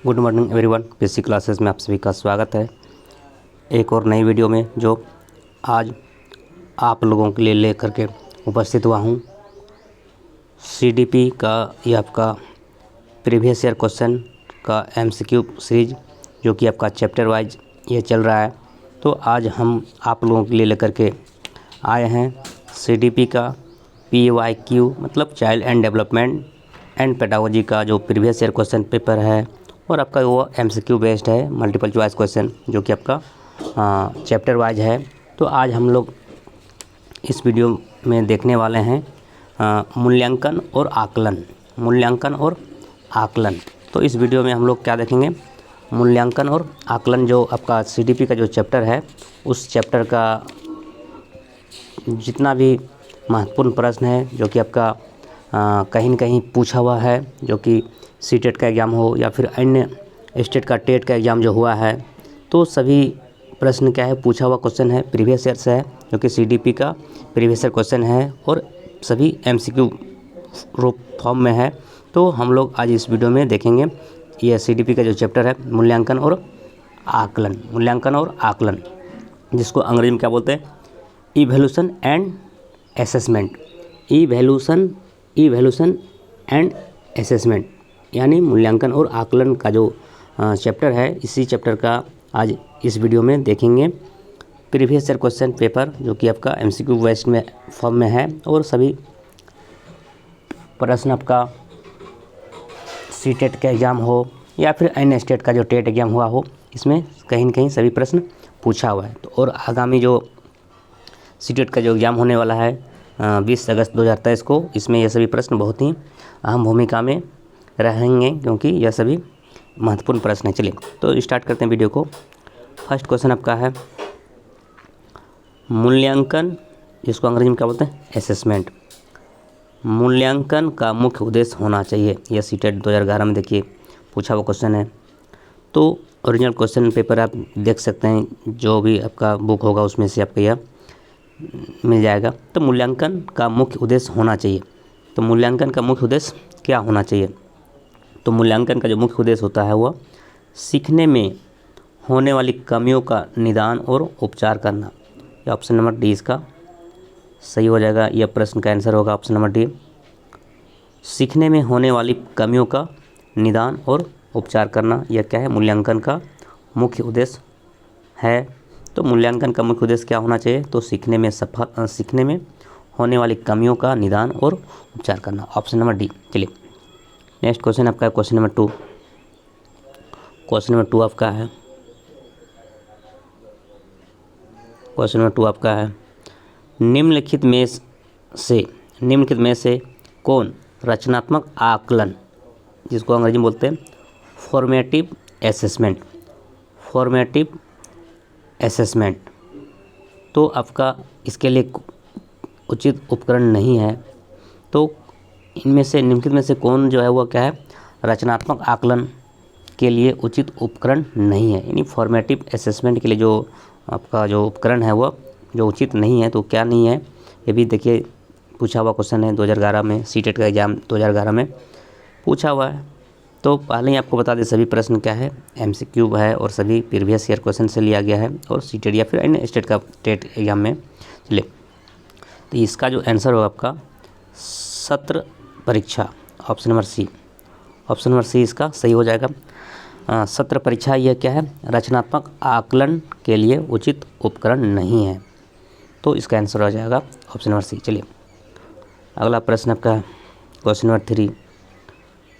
Good morning everyone. Basic classes में आप सभी का स्वागत है एक और नई वीडियो में, जो आज आप लोगों के लिए लेकर के उपस्थित हुआ हूँ। सीडीपी का ये आपका प्रीवियस ईयर क्वेश्चन का एमसीक्यू सीरीज, जो कि आपका चैप्टर वाइज ये चल रहा है। तो आज हम आप लोगों के लिए लेकर के आए हैं सीडीपी का PYQ मतलब child and development and pedagogy का जो प्रीवियस ईयर क्वेश्चन पेपर है, और आपका वो एमसीक्यू बेस्ड है, मल्टीपल चॉइस क्वेश्चन, जो कि आपका चैप्टर वाइज है। तो आज हम लोग इस वीडियो में देखने वाले हैं मूल्यांकन और आकलन। तो इस वीडियो में हम लोग क्या देखेंगे, मूल्यांकन और आकलन। जो आपका सीडीपी का जो चैप्टर है, उस चैप्टर का जितना भी महत्वपूर्ण प्रश्न है, जो कि आपका कहीं न कहीं पूछा हुआ है, जो कि सीटेट का एग्ज़ाम हो या फिर अन्य स्टेट का टेट का एग्ज़ाम जो हुआ है, तो सभी प्रश्न क्या है, पूछा हुआ क्वेश्चन है, प्रीवियस ईयर से है, जो कि सीडीपी का प्रीवियस ईयर क्वेश्चन है और सभी एमसीक्यू रूप फॉर्म में है। तो हम लोग आज इस वीडियो में देखेंगे ये सीडीपी का जो चैप्टर है, मूल्यांकन और आकलन, जिसको अंग्रेजी में क्या बोलते हैं, इवैल्यूएशन एंड असेसमेंट, यानी मूल्यांकन और आकलन का जो चैप्टर है, इसी चैप्टर का आज इस वीडियो में देखेंगे। प्रीवियस ईयर क्वेश्चन पेपर, जो कि आपका एमसीक्यू वेस्ट में फॉर्म में है, और सभी प्रश्न आपका सीटेट का एग्ज़ाम हो या फिर अन्य स्टेट का जो टेट एग्ज़ाम हुआ हो, इसमें कहीं न कहीं सभी प्रश्न पूछा हुआ है। तो और आगामी जो सीटेट का जो एग्ज़ाम होने वाला है 20 अगस्त 2023 को, इसमें यह सभी प्रश्न बहुत ही अहम भूमिका में रहेंगे, क्योंकि यह सभी महत्वपूर्ण प्रश्न हैं। चलिए तो स्टार्ट करते हैं वीडियो को। फर्स्ट क्वेश्चन आपका है मूल्यांकन, जिसको अंग्रेजी में क्या बोलते हैं, असेसमेंट। मूल्यांकन का मुख्य उद्देश्य होना चाहिए। यह सीटेट 2011 में देखिए पूछा हुआ क्वेश्चन है। तो ओरिजिनल क्वेश्चन पेपर आप देख सकते हैं, जो भी आपका बुक होगा उसमें से आपको यह मिल जाएगा। तो मूल्यांकन का मुख्य उद्देश्य होना चाहिए। तो मूल्यांकन का मुख्य उद्देश्य क्या होना चाहिए? तो मूल्यांकन का जो मुख्य उद्देश्य होता है, वह सीखने में होने वाली कमियों का निदान और उपचार करना। यह ऑप्शन नंबर डी इसका सही हो जाएगा। यह प्रश्न का आंसर होगा ऑप्शन नंबर डी। सीखने में होने वाली कमियों का निदान और उपचार करना, यह क्या है, मूल्यांकन का मुख्य उद्देश्य है। तो मूल्यांकन का मुख्य उद्देश्य क्या होना चाहिए? तो सीखने में होने वाली कमियों का निदान और उपचार करना, ऑप्शन नंबर डी। चलिए नेक्स्ट क्वेश्चन आपका है क्वेश्चन नंबर 2। क्वेश्चन नंबर 2 आपका है, क्वेश्चन नंबर 2 आपका है निम्नलिखित में से कौन रचनात्मक आकलन, जिसको अंग्रेजी में बोलते हैं फॉर्मेटिव असेसमेंट, तो आपका इसके लिए उचित उपकरण नहीं है। तो इनमें से निम्नलिखित में से कौन जो है वो क्या है, रचनात्मक आकलन के लिए उचित उपकरण नहीं है। यानी फॉर्मेटिव असेसमेंट के लिए जो आपका जो उपकरण है वो जो उचित नहीं है, तो क्या नहीं है, ये भी देखिए पूछा हुआ क्वेश्चन है 2011 में, सीटेट का एग्ज़ाम 2011 में पूछा हुआ है। तो पहले ही आपको बता दें, सभी प्रश्न क्या है, एमसीक्यू है और सभी प्रीवियस ईयर क्वेश्चन से लिया गया है, और सीटेट या फिर अन्य स्टेट का टेट एग्ज़ाम में। चलिए तो इसका जो आंसर होगा आपका सत्र परीक्षा, option number C. Option number C इसका सही हो जाएगा। सत्र परीक्षा यह क्या है, रचनात्मक आकलन के लिए उचित उपकरण नहीं है। तो इसका आंसर हो जाएगा ऑप्शन नंबर सी। चलिए अगला प्रश्न आपका है क्वेश्चन नंबर 3।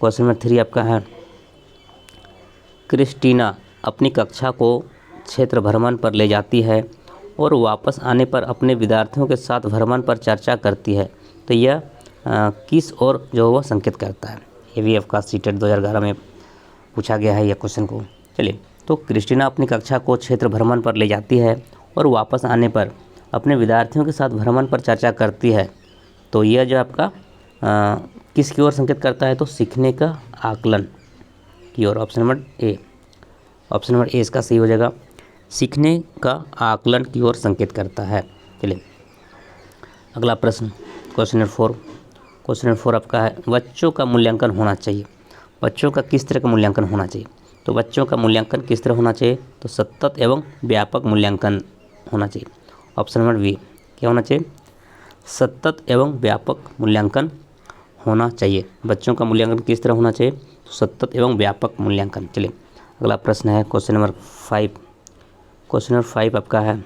क्वेश्चन नंबर 3 आपका है क्रिस्टीना अपनी कक्षा को क्षेत्र भ्रमण पर ले जाती है और वापस आने पर अपने विद्यार्थियों के साथ भ्रमण पर चर्चा करती है। तो यह किस ओर जो वह संकेत करता है? ये भी आपका सीटेट 2011 में पूछा गया है यह क्वेश्चन को। चलिए तो क्रिस्टीना अपनी कक्षा को क्षेत्र भ्रमण पर ले जाती है और वापस आने पर अपने विद्यार्थियों के साथ भ्रमण पर चर्चा करती है। तो यह जो आपका किसकी ओर संकेत करता है? तो सीखने का आकलन की ओर, option number A. Option number A इसका सही हो जाएगा, सीखने का आकलन की ओर संकेत करता है। चलिए अगला प्रश्न क्वेश्चन नंबर 4। क्वेश्चन नंबर 4 आपका है बच्चों का मूल्यांकन होना चाहिए। बच्चों का किस तरह का मूल्यांकन होना चाहिए? तो बच्चों का मूल्यांकन किस तरह होना चाहिए, तो सतत एवं व्यापक मूल्यांकन होना चाहिए। ऑप्शन नंबर बी क्या होना चाहिए, सतत एवं व्यापक मूल्यांकन होना चाहिए। बच्चों का मूल्यांकन किस तरह होना चाहिए, तो सतत एवं व्यापक मूल्यांकन। चलिए अगला प्रश्न है क्वेश्चन नंबर 5। क्वेश्चन नंबर 5 आपका है,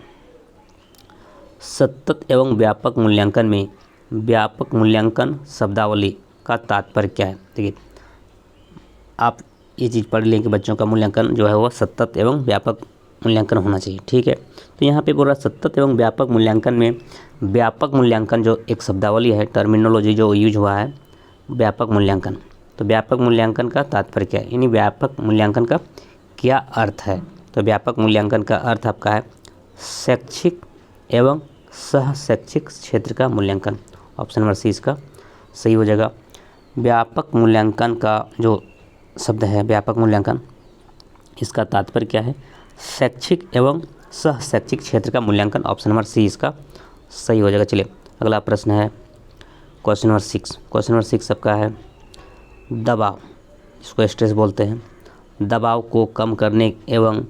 सतत एवं व्यापक मूल्यांकन में व्यापक मूल्यांकन शब्दावली का तात्पर्य क्या है। देखिए आप ये चीज़ पढ़ लें कि बच्चों का मूल्यांकन जो है वह सतत एवं व्यापक मूल्यांकन होना चाहिए, ठीक है। तो यहाँ पे पूरा सतत एवं व्यापक मूल्यांकन में व्यापक मूल्यांकन जो एक शब्दावली है, टर्मिनोलॉजी जो यूज हुआ है, व्यापक मूल्यांकन। तो व्यापक मूल्यांकन का तात्पर्य क्या है, यानी व्यापक मूल्यांकन का क्या अर्थ है। तो व्यापक मूल्यांकन का अर्थ आपका है शैक्षिक एवं सह शैक्षिक क्षेत्र का मूल्यांकन। ऑप्शन नंबर सी इसका सही हो जाएगा। व्यापक मूल्यांकन का जो शब्द है व्यापक मूल्यांकन, इसका तात्पर्य क्या है, शैक्षिक एवं सह शैक्षिक क्षेत्र का मूल्यांकन। ऑप्शन नंबर सी इसका सही हो जाएगा। चलिए अगला प्रश्न है क्वेश्चन नंबर 6। क्वेश्चन नंबर 6 सबका है, दबाव, इसको स्ट्रेस बोलते हैं, दबाव को कम करने एवं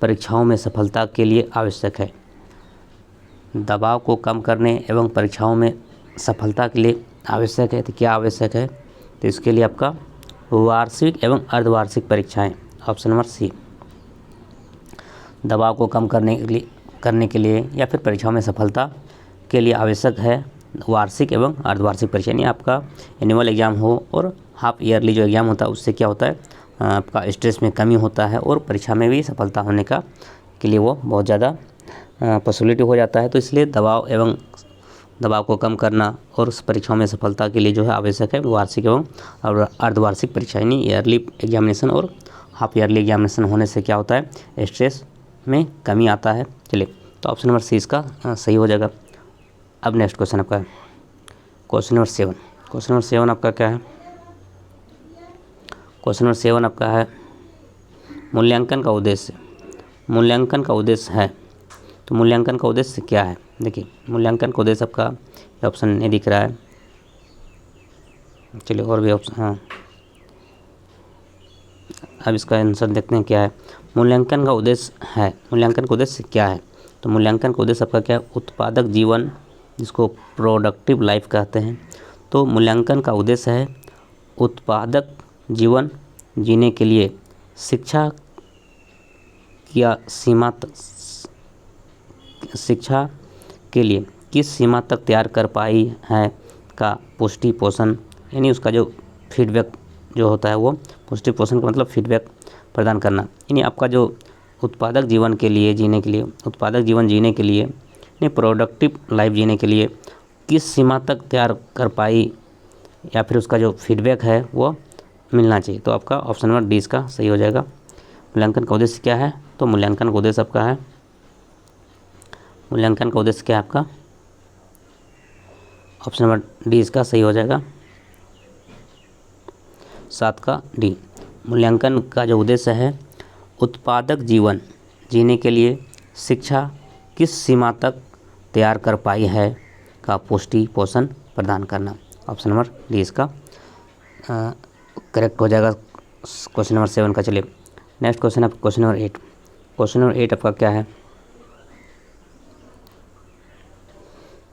परीक्षाओं में सफलता के लिए आवश्यक है। दबाव को कम करने एवं परीक्षाओं में सफलता के लिए आवश्यक है, तो क्या आवश्यक है, तो इसके लिए आपका वार्षिक एवं अर्धवार्षिक परीक्षाएं। ऑप्शन नंबर सी, दबाव को कम करने के लिए या फिर परीक्षाओं में सफलता के लिए आवश्यक है वार्षिक एवं अर्धवार्षिक परीक्षा। यानी आपका एनुअल एग्ज़ाम हो और हाफ ईयरली जो एग्ज़ाम होता है उससे क्या होता है, आपका स्ट्रेस में कमी होता है और परीक्षा में भी सफलता होने का के लिए वो बहुत ज़्यादा पॉसिबिलिटी हो जाता है। तो इसलिए दबाव को कम करना और उस परीक्षाओं में सफलता के लिए जो है आवश्यक है वार्षिक एवं अर्धवार्षिक परीक्षा। यानी ईयरली एग्जामिनेशन और हाफ ईयरली एग्जामिनेशन होने से क्या होता है, स्ट्रेस में कमी आता है। चलिए तो ऑप्शन नंबर सी इसका सही हो जाएगा। अब नेक्स्ट क्वेश्चन आपका है क्वेश्चन नंबर 7। क्वेश्चन नंबर 7 आपका क्या है, क्वेश्चन नंबर 7 आपका है, मूल्यांकन का उद्देश्य। मूल्यांकन का उद्देश्य है, तो मूल्यांकन का उद्देश्य क्या है। देखिए मूल्यांकन का उद्देश्य आपका ऑप्शन नहीं दिख रहा है, चलिए और भी ऑप्शन, हाँ अब इसका आंसर देखते हैं क्या है। मूल्यांकन का उद्देश्य है, मूल्यांकन का उद्देश्य क्या है, तो मूल्यांकन का उद्देश्य आपका क्या है, उत्पादक जीवन, जिसको प्रोडक्टिव लाइफ कहते हैं। तो मूल्यांकन का उद्देश्य है उत्पादक जीवन जीने के लिए शिक्षा के लिए किस सीमा तक तैयार कर पाई है का पुष्टि पोषण, यानी उसका जो फीडबैक जो होता है वो पुष्टि पोषण का मतलब फीडबैक प्रदान करना। यानी आपका जो उत्पादक जीवन के लिए जीने के लिए, उत्पादक जीवन जीने के लिए, यानी प्रोडक्टिव लाइफ जीने के लिए किस सीमा तक तैयार कर पाई या फिर उसका जो फीडबैक है वो मिलना चाहिए। तो आपका ऑप्शन नंबर डी इसका सही हो जाएगा। मूल्यांकन का उद्देश्य क्या है, तो मूल्यांकन का उद्देश्य आपका है, मूल्यांकन का उद्देश्य क्या है आपका, ऑप्शन नंबर डी इसका सही हो जाएगा, 7 का डी। मूल्यांकन का जो उद्देश्य है उत्पादक जीवन जीने के लिए शिक्षा किस सीमा तक तैयार कर पाई है का पुष्टि पोषण प्रदान करना। ऑप्शन नंबर डी इसका करेक्ट हो जाएगा क्वेश्चन नंबर 7 का। चलिए नेक्स्ट क्वेश्चन है क्वेश्चन नंबर 8। क्वेश्चन नंबर 8 आपका क्या है,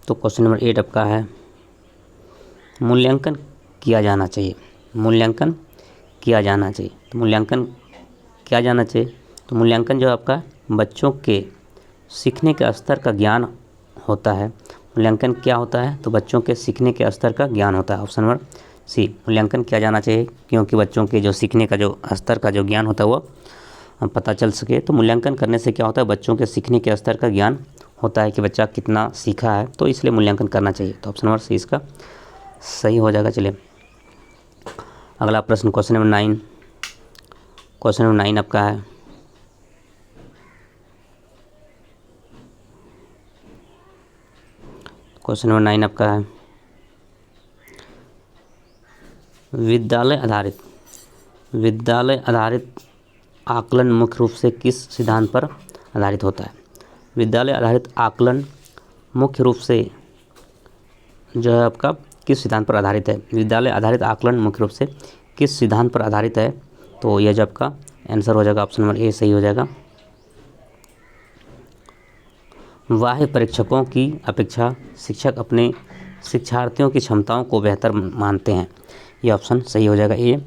तो क्वेश्चन नंबर 8 आपका है, मूल्यांकन किया जाना चाहिए। मूल्यांकन किया जाना चाहिए, तो मूल्यांकन किया जाना चाहिए, तो मूल्यांकन जो आपका बच्चों के सीखने के स्तर का ज्ञान होता है। मूल्यांकन क्या होता है, तो बच्चों के सीखने के स्तर का ज्ञान होता है। ऑप्शन नंबर सी, मूल्यांकन किया जाना चाहिए क्योंकि बच्चों के जो सीखने का जो स्तर का जो ज्ञान होता है वो पता चल सके। तो मूल्यांकन करने से क्या होता है, बच्चों के सीखने के स्तर का ज्ञान होता है कि बच्चा कितना सीखा है, तो इसलिए मूल्यांकन करना चाहिए। तो ऑप्शन नंबर सी इसका सही हो जाएगा। चलिए अगला प्रश्न क्वेश्चन नंबर 9। क्वेश्चन नंबर 9 आपका है, क्वेश्चन नंबर 9 आपका है, विद्यालय आधारित आकलन मुख्य रूप से किस सिद्धांत पर आधारित होता है। विद्यालय आधारित आकलन मुख्य रूप से जो है आपका किस सिद्धांत पर आधारित है। विद्यालय आधारित आकलन मुख्य रूप से किस सिद्धांत पर आधारित है, तो यह जो आपका आंसर हो जाएगा ऑप्शन नंबर ए सही हो जाएगा। बाह्य परीक्षकों की अपेक्षा शिक्षक अपने शिक्षार्थियों की क्षमताओं को बेहतर मानते हैं, ये ऑप्शन सही हो जाएगा ए।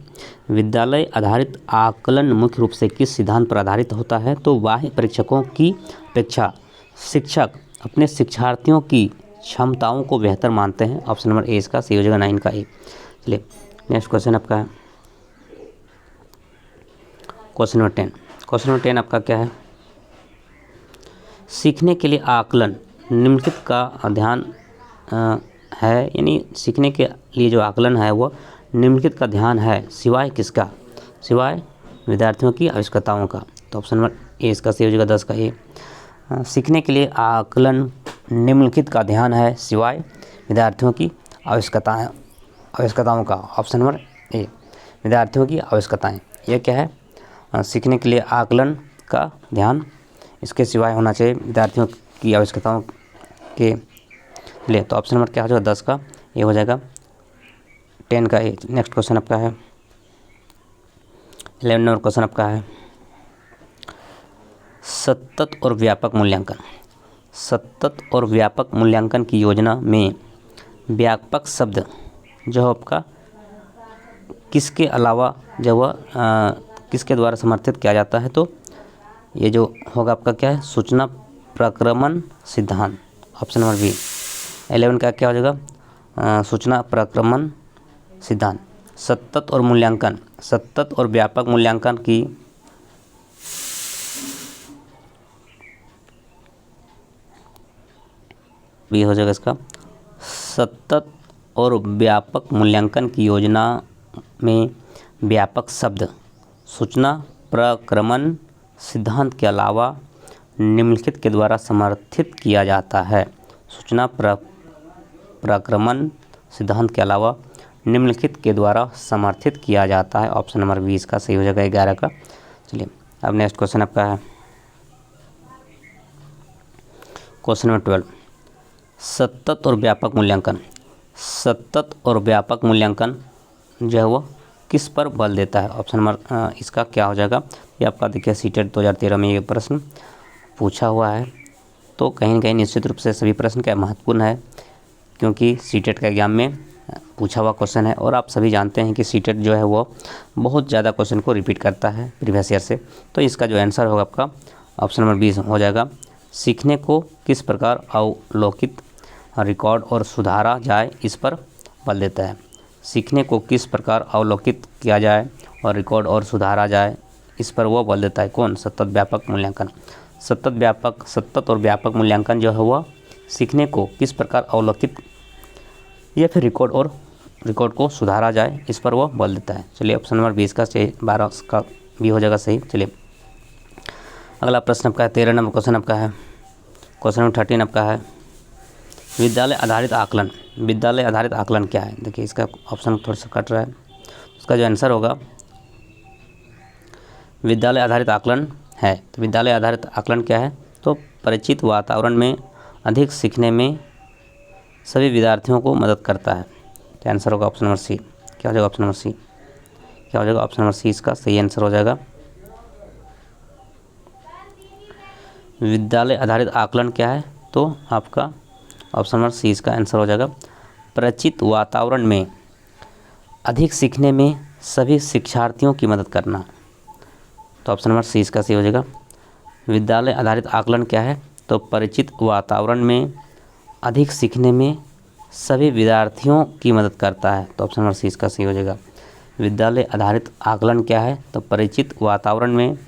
विद्यालय आधारित आकलन मुख्य रूप से किस सिद्धांत पर आधारित होता है? तो बाह्य परीक्षकों की अपेक्षा शिक्षक अपने शिक्षार्थियों की क्षमताओं को बेहतर मानते हैं, ऑप्शन नंबर ए इसका सही हो जाएगा 9 का ए। चलिए नेक्स्ट क्वेश्चन आपका है क्वेश्चन नंबर 10। क्वेश्चन नंबर 10 आपका क्या है? सीखने के लिए आकलन निम्नलिखित का ध्यान है, यानी सीखने के लिए जो आकलन है वो निम्नलिखित का ध्यान है सिवाय किसका? सिवाय विद्यार्थियों की आवश्यकताओं का। तो ऑप्शन नंबर ए इसका सही हो जाएगा 10 का ए। सीखने के लिए आकलन निम्नलिखित का ध्यान है सिवाय विद्यार्थियों की आवश्यकताओं का, ऑप्शन नंबर ए विद्यार्थियों की आवश्यकताएं। यह क्या है? सीखने के लिए आकलन का ध्यान इसके सिवाय होना चाहिए विद्यार्थियों की आवश्यकताओं के लिए। तो ऑप्शन नंबर क्या हो जाएगा? 10 का ए हो जाएगा 10 का ए। नेक्स्ट क्वेश्चन आपका है 11 नंबर क्वेश्चन आपका है सतत और व्यापक मूल्यांकन। सतत और व्यापक मूल्यांकन की योजना में व्यापक शब्द जो आपका किसके अलावा जो वह किसके द्वारा समर्थित किया जाता है? तो ये जो होगा आपका क्या है? सूचना प्रक्रमण सिद्धांत, ऑप्शन नंबर बी। 11 का क्या हो जाएगा? सूचना प्रक्रमण सिद्धांत। सतत और मूल्यांकन, सतत और व्यापक मूल्यांकन की भी हो जाएगा इसका। सतत और व्यापक मूल्यांकन की योजना में व्यापक शब्द सूचना प्रक्रमण सिद्धांत के अलावा निम्नलिखित के द्वारा समर्थित किया जाता है। सूचना प्रक्रमण सिद्धांत के अलावा निम्नलिखित के द्वारा समर्थित किया जाता है, ऑप्शन नंबर 20 का सही हो जाएगा 11 का। चलिए अब नेक्स्ट क्वेश्चन आपका है क्वेश्चन नंबर 12। सतत और व्यापक मूल्यांकन। सतत और व्यापक मूल्यांकन जो है वो किस पर बल देता है? ऑप्शन नंबर इसका क्या हो जाएगा? ये आपका देखिए सीटेट 2013 में ये प्रश्न पूछा हुआ है। तो कहीं न कहीं निश्चित रूप से सभी प्रश्न क्या महत्वपूर्ण है, क्योंकि सीटेट का एग्जाम में पूछा हुआ क्वेश्चन है और आप सभी जानते हैं कि सीटेट जो है वो बहुत ज़्यादा क्वेश्चन को रिपीट करता है प्रीवियस ईयर से। तो इसका जो आंसर होगा आपका ऑप्शन नंबर 20 हो जाएगा। सीखने को किस प्रकार अवलोकित, रिकॉर्ड और सुधारा जाए इस पर बल देता है। सीखने को किस प्रकार अवलोकित किया जाए और रिकॉर्ड और सुधारा जाए इस पर वो बल देता है कौन? सतत व्यापक मूल्यांकन। सतत और व्यापक मूल्यांकन जो है वह सीखने को किस प्रकार अवलोकित या फिर रिकॉर्ड को सुधारा जाए इस पर वो बल देता है। चलिए ऑप्शन नंबर 20 का 12 का भी हो जाएगा सही। चलिए अगला प्रश्न आपका है 13 नंबर क्वेश्चन आपका है क्वेश्चन नंबर 13 आपका है विद्यालय आधारित आकलन। विद्यालय आधारित आकलन क्या है? देखिए इसका ऑप्शन थोड़ा सा कट रहा है। उसका जो आंसर होगा विद्यालय आधारित आकलन है। तो विद्यालय आधारित आकलन क्या है? तो परिचित वातावरण में अधिक सीखने में सभी विद्यार्थियों को मदद करता है। तो आंसर होगा ऑप्शन नंबर सी। क्या हो जाएगा ऑप्शन नंबर सी? क्या हो जाएगा ऑप्शन नंबर सी इसका सही आंसर हो जाएगा। विद्यालय आधारित आकलन क्या है? तो आपका ऑप्शन नंबर सी इसका आंसर हो जाएगा। परिचित वातावरण में अधिक सीखने में सभी शिक्षार्थियों की मदद करना। तो ऑप्शन नंबर सी इसका सही हो जाएगा। विद्यालय आधारित आकलन क्या है? तो परिचित वातावरण में अधिक सीखने में सभी विद्यार्थियों की मदद करता है। तो ऑप्शन नंबर सी इसका सही हो जाएगा। विद्यालय आधारित आकलन क्या है? तो परिचित वातावरण में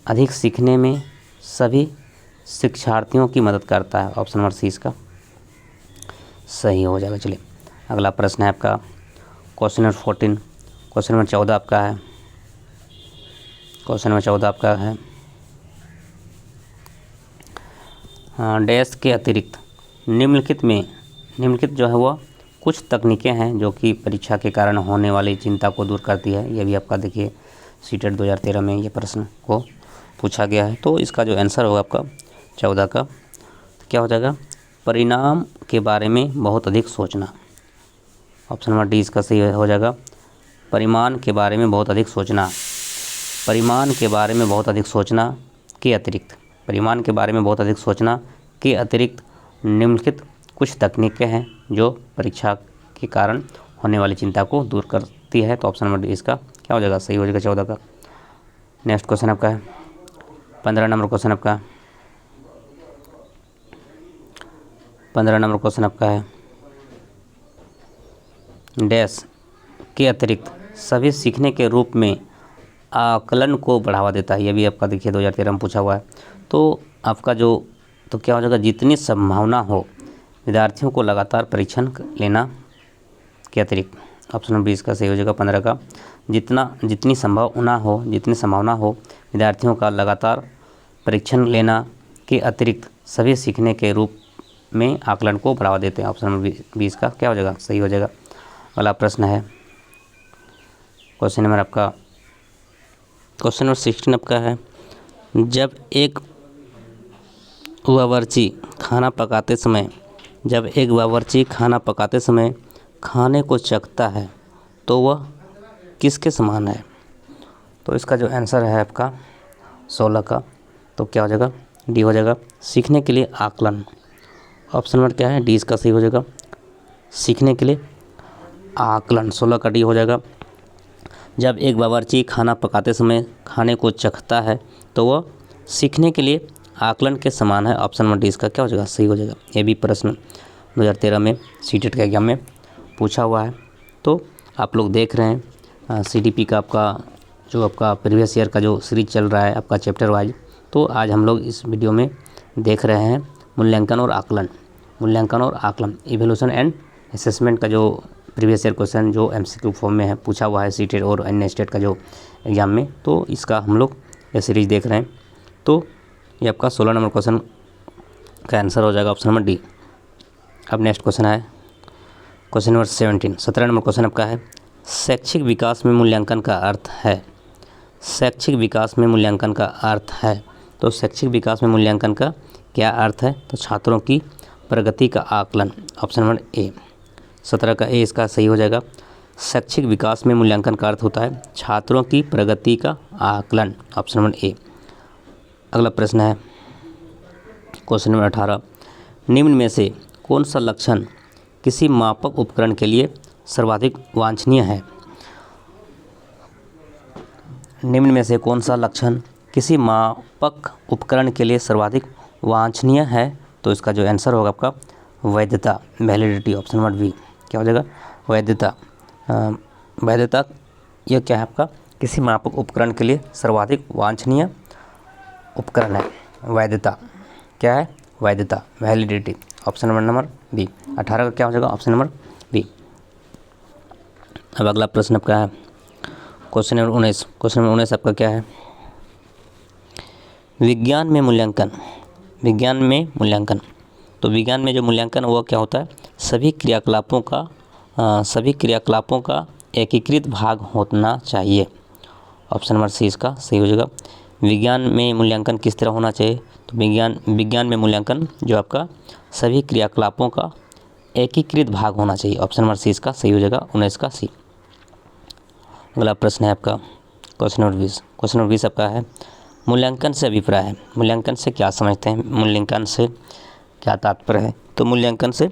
अधिक सीखने में सभी शिक्षार्थियों की मदद करता है। ऑप्शन नंबर सी इसका सही हो जाएगा। चलिए अगला प्रश्न है आपका क्वेश्चन नंबर 14। क्वेश्चन नंबर 14 आपका है क्वेश्चन नंबर 14 आपका है डैश के अतिरिक्त निम्नलिखित जो है वो कुछ तकनीकें हैं जो कि परीक्षा के कारण होने वाली चिंता को दूर करती है। ये भी आपका देखिए सीटेट 2013 में ये प्रश्न को पूछा गया है। तो इसका जो आंसर होगा आपका 14 का तो क्या हो जाएगा? परिणाम के बारे में बहुत अधिक सोचना। ऑप्शन नंबर डी इसका सही हो जाएगा। परिमाण के बारे में बहुत अधिक सोचना। परिमाण के बारे में बहुत अधिक सोचना के अतिरिक्त, परिमाण के बारे में बहुत अधिक सोचना के अतिरिक्त निम्नलिखित कुछ तकनीकें हैं जो परीक्षा के कारण होने वाली चिंता को दूर करती है। तो ऑप्शन नंबर डी इसका क्या हो जाएगा, सही हो जाएगा 14 का। नेक्स्ट क्वेश्चन आपका है 15 नंबर क्वेश्चन आपका, 15 नंबर क्वेश्चन आपका है डैश के अतिरिक्त सभी सीखने के रूप में आकलन को बढ़ावा देता है। ये भी आपका देखिए 2013 में पूछा हुआ है। तो आपका जो तो क्या हो जाएगा, जितनी संभावना हो विद्यार्थियों को लगातार परीक्षण लेना के अतिरिक्त, ऑप्शन नंबर 20 का सही हो जाएगा 15 का। जितनी संभावना हो विद्यार्थियों का लगातार परीक्षण लेना के अतिरिक्त सभी सीखने के रूप में आकलन को बढ़ावा देते हैं। ऑप्शन नंबर 20 का क्या हो जाएगा, सही हो जाएगा। अगला प्रश्न है क्वेश्चन नंबर 16 आपका है, जब एक बावर्ची खाना पकाते समय खाने को चखता है तो वह किसके समान है। तो इसका जो आंसर है आपका 16 का, तो क्या हो जाएगा, डी हो जाएगा, सीखने के लिए आकलन। ऑप्शन नंबर क्या है, डी इसका सही हो जाएगा, सीखने के लिए आकलन। 16 का डी हो जाएगा। जब एक बावर्ची खाना पकाते समय खाने को चखता है तो वह सीखने के लिए आकलन के समान है। ऑप्शन नंबर डी इसका क्या हो जाएगा, सही हो जाएगा। ये भी प्रश्न 2013 में सीटेट के एग्जाम में पूछा हुआ है। तो आप लोग देख रहे हैं सीडीपी का आपका प्रीवियस ईयर का जो सीरीज चल रहा है आपका चैप्टर वाइज। तो आज हम लोग इस वीडियो में देख रहे हैं मूल्यांकन और आकलन इवैल्यूएशन एंड असेसमेंट का जो प्रीवियस ईयर क्वेश्चन जो एमसीक्यू फॉर्म में है पूछा हुआ है सीटेट और अन्य स्टेट का जो एग्ज़ाम में। तो इसका हम लोग ये सीरीज देख रहे हैं। तो ये आपका 16 नंबर क्वेश्चन का आंसर हो जाएगा ऑप्शन नंबर डी। अब नेक्स्ट क्वेश्चन है क्वेश्चन नंबर 17 नंबर क्वेश्चन आपका है, शैक्षिक विकास में मूल्यांकन का अर्थ है। तो शैक्षिक विकास में मूल्यांकन का क्या अर्थ है, तो छात्रों की प्रगति का आकलन। ऑप्शन नंबर ए 17 का ए इसका सही हो जाएगा। शैक्षिक विकास में मूल्यांकन का अर्थ होता है छात्रों की प्रगति का आकलन। ऑप्शन नंबर ए। अगला प्रश्न है क्वेश्चन नंबर 18, निम्न में से कौन सा लक्षण किसी मापक उपकरण के लिए सर्वाधिक वांछनीय है। निम्न में से कौन सा लक्षण किसी मापक उपकरण के लिए सर्वाधिक वांछनीय है, तो इसका जो आंसर होगा आपका वैधता, वैलिडिटी। ऑप्शन नंबर बी क्या हो जाएगा, वैधता। वैधता यह क्या है आपका, किसी मापक उपकरण के लिए सर्वाधिक वांछनीय उपकरण है। वैधता क्या है, वैधता, वैलिडिटी। ऑप्शन नंबर बी 18 का क्या हो जाएगा, ऑप्शन नंबर बी। अब अगला प्रश्न आपका है क्वेश्चन नंबर 19। क्वेश्चन नंबर 19 आपका क्या है, विज्ञान में मूल्यांकन। तो विज्ञान में जो मूल्यांकन वो क्या होता है, सभी क्रियाकलापों का एकीकृत भाग होना चाहिए। ऑप्शन नंबर सी इसका सही हो जाएगा। विज्ञान में मूल्यांकन किस तरह होना चाहिए, तो विज्ञान में मूल्यांकन जो आपका सभी क्रियाकलापों का एकीकृत भाग होना चाहिए। ऑप्शन नंबर सी इसका सही हो जाएगा, 19 का सी। अगला प्रश्न है आपका क्वेश्चन नंबर 20। क्वेश्चन नंबर 20 आपका है, मूल्यांकन से अभिप्राय है। मूल्यांकन से क्या समझते हैं, मूल्यांकन से क्या तात्पर्य है, तो मूल्यांकन से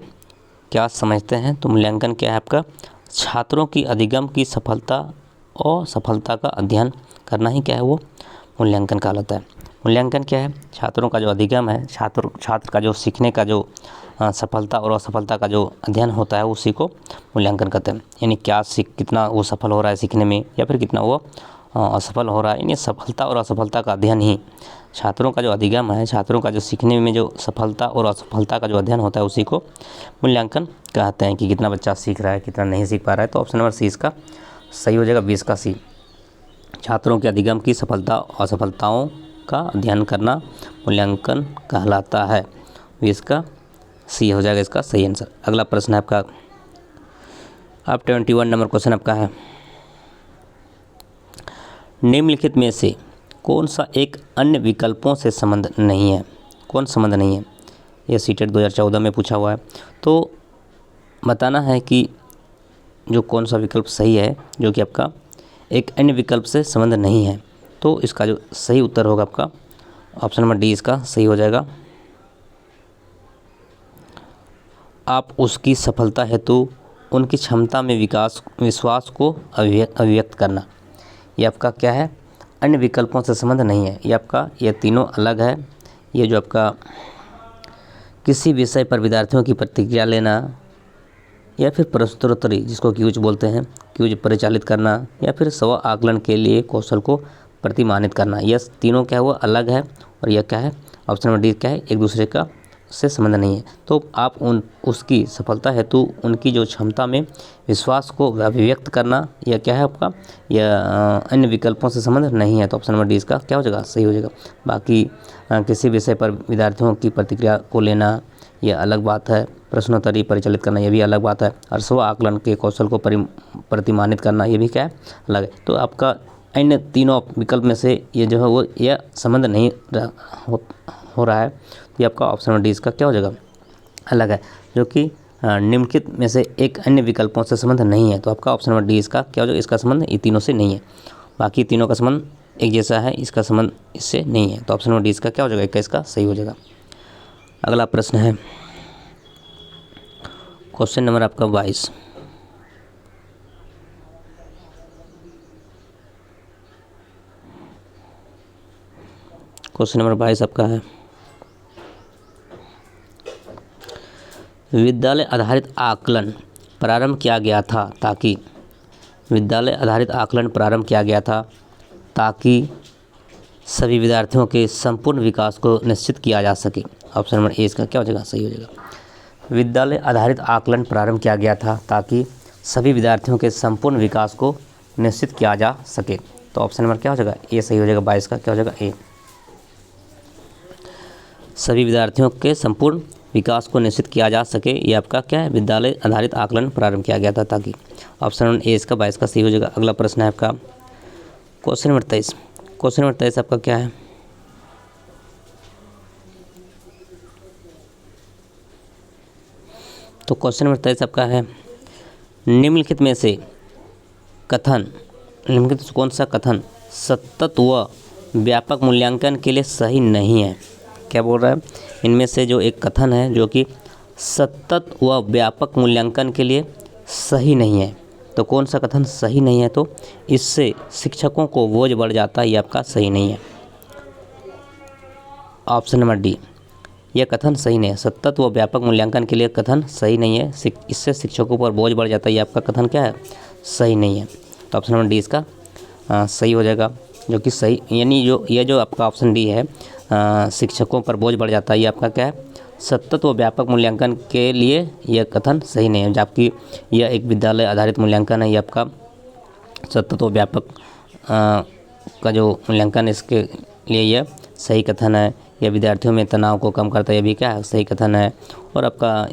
क्या समझते हैं, तो मूल्यांकन क्या है आपका, छात्रों की अधिगम की सफलता और सफलता का अध्ययन करना ही क्या है, वो मूल्यांकन कहलाता है। मूल्यांकन क्या है, छात्रों का जो अधिगम है, छात्र का जो सीखने का जो सफलता और असफलता का जो अध्ययन होता है उसी को मूल्यांकन कहते हैं। यानी कितना वो सफल हो रहा है सीखने में या फिर कितना वो असफल हो रहा है, यानी सफलता और असफलता का अध्ययन ही छात्रों का जो अधिगम है, छात्रों का जो सीखने में जो सफलता और असफलता का जो अध्ययन होता है उसी को मूल्यांकन कहते हैं, कि कितना बच्चा सीख रहा है, कितना नहीं सीख पा रहा है। तो ऑप्शन नंबर सी इसका सही हो जाएगा, 20 का सी। छात्रों के अधिगम की सफलता और असफलताओं का अध्ययन करना मूल्यांकन कहलाता है। 20 का सी हो जाएगा इसका सही आंसर। अगला प्रश्न है आपका, अब 21 नंबर क्वेश्चन आपका है, निम्नलिखित में से कौन सा एक अन्य विकल्पों से संबंध नहीं है। कौन संबंध नहीं है, यह सीटेट 2014 में पूछा हुआ है। तो बताना है कि जो कौन सा विकल्प सही है जो कि आपका एक अन्य विकल्प से संबंध नहीं है। तो इसका जो सही उत्तर होगा आपका ऑप्शन नंबर डी इसका सही हो जाएगा। आप उसकी सफलता हेतु उनकी क्षमता में विश्वास को अभिव्यक्त करना, ये आपका क्या है, अन्य विकल्पों से संबंध नहीं है। ये आपका ये तीनों अलग है। ये जो आपका किसी विषय पर विद्यार्थियों की प्रतिक्रिया लेना या फिर प्रश्नोत्तरी जिसको क्यूज बोलते हैं, क्यूज परिचालित करना या फिर स्व आकलन के लिए कौशल को प्रतिमानित करना, यह तीनों क्या है वो अलग है। और यह क्या है ऑप्शन नंबर डी क्या है, एक दूसरे का से संबंध नहीं है। तो आप उसकी सफलता हेतु उनकी जो क्षमता में विश्वास को अभिव्यक्त करना, यह क्या है आपका, यह अन्य विकल्पों से संबंध नहीं है। तो ऑप्शन नंबर डी इसका क्या हो जाएगा, सही हो जाएगा। बाकी किसी विषय पर विद्यार्थियों की प्रतिक्रिया को लेना यह अलग बात है, प्रश्नोत्तरी परिचालित करना यह भी अलग बात है, और स्व आकलन के कौशल को प्रतिमानित करना ये भी क्या है, अलग है। तो आपका अन्य तीनों विकल्प में से ये जो है वो यह संबंध नहीं हो रहा है। तो ये आपका ऑप्शन नंबर डी इसका क्या हो जाएगा, अलग है, जो कि निम्नलिखित में से एक अन्य विकल्पों से संबंध नहीं है। तो आपका ऑप्शन नंबर डी इसका क्या हो जाएगा, इसका संबंध ये तीनों से नहीं है। बाकी तीनों का संबंध एक जैसा है, इसका संबंध इससे नहीं है। तो ऑप्शन नंबर डी इसका क्या हो जाएगा, इसका सही हो जाएगा। अगला प्रश्न है क्वेश्चन नंबर आपका 22। क्वेश्चन नंबर 22 आपका है, विद्यालय आधारित आकलन प्रारंभ किया गया था ताकि विद्यालय आधारित आकलन प्रारंभ किया गया था ताकि सभी विद्यार्थियों के संपूर्ण विकास को निश्चित किया जा सके। ऑप्शन नंबर ए इसका क्या हो जाएगा, सही हो जाएगा। विद्यालय आधारित आकलन प्रारंभ किया गया था ताकि सभी विद्यार्थियों के संपूर्ण विकास को निश्चित किया जा सके। तो ऑप्शन नंबर क्या हो जाएगा, ए सही हो जाएगा। 22 का क्या हो जाएगा, ए। सभी विद्यार्थियों के संपूर्ण विकास को निश्चित किया जा सके, ये आपका क्या है, विद्यालय आधारित आकलन प्रारंभ किया गया था ताकि। ऑप्शन नंबर ए इसका 22 का सही हो जाएगा। अगला प्रश्न है आपका क्वेश्चन नंबर 23। क्वेश्चन नंबर 23 आपका क्या है, तो क्वेश्चन नंबर 23 आपका है, निम्नलिखित में से कौन सा कथन सतत व व्यापक मूल्यांकन के लिए सही नहीं है। क्या बोल रहा है, इनमें से जो एक कथन है जो कि सतत व व्यापक मूल्यांकन के लिए सही नहीं है, तो कौन सा कथन सही नहीं है, तो इससे शिक्षकों को बोझ बढ़ जाता है, ये आपका सही नहीं है। ऑप्शन नंबर डी, यह कथन सही नहीं है। सतत व व्यापक मूल्यांकन के लिए कथन सही नहीं है, इससे शिक्षकों पर बोझ बढ़ जाता है, ये आपका कथन क्या है, सही नहीं है। तो ऑप्शन नंबर डी इसका सही हो जाएगा, जो कि सही, यानी जो आपका ऑप्शन डी है, शिक्षकों पर बोझ बढ़ जाता है, ये आपका क्या है, सतत व व्यापक मूल्यांकन के लिए यह कथन सही नहीं है। जबकि यह एक विद्यालय आधारित मूल्यांकन है, ये आपका सतत व व्यापक का जो मूल्यांकन इसके लिए यह सही कथन है। यह विद्यार्थियों में तनाव को कम करता है, यह भी क्या है, सही कथन है। और आपका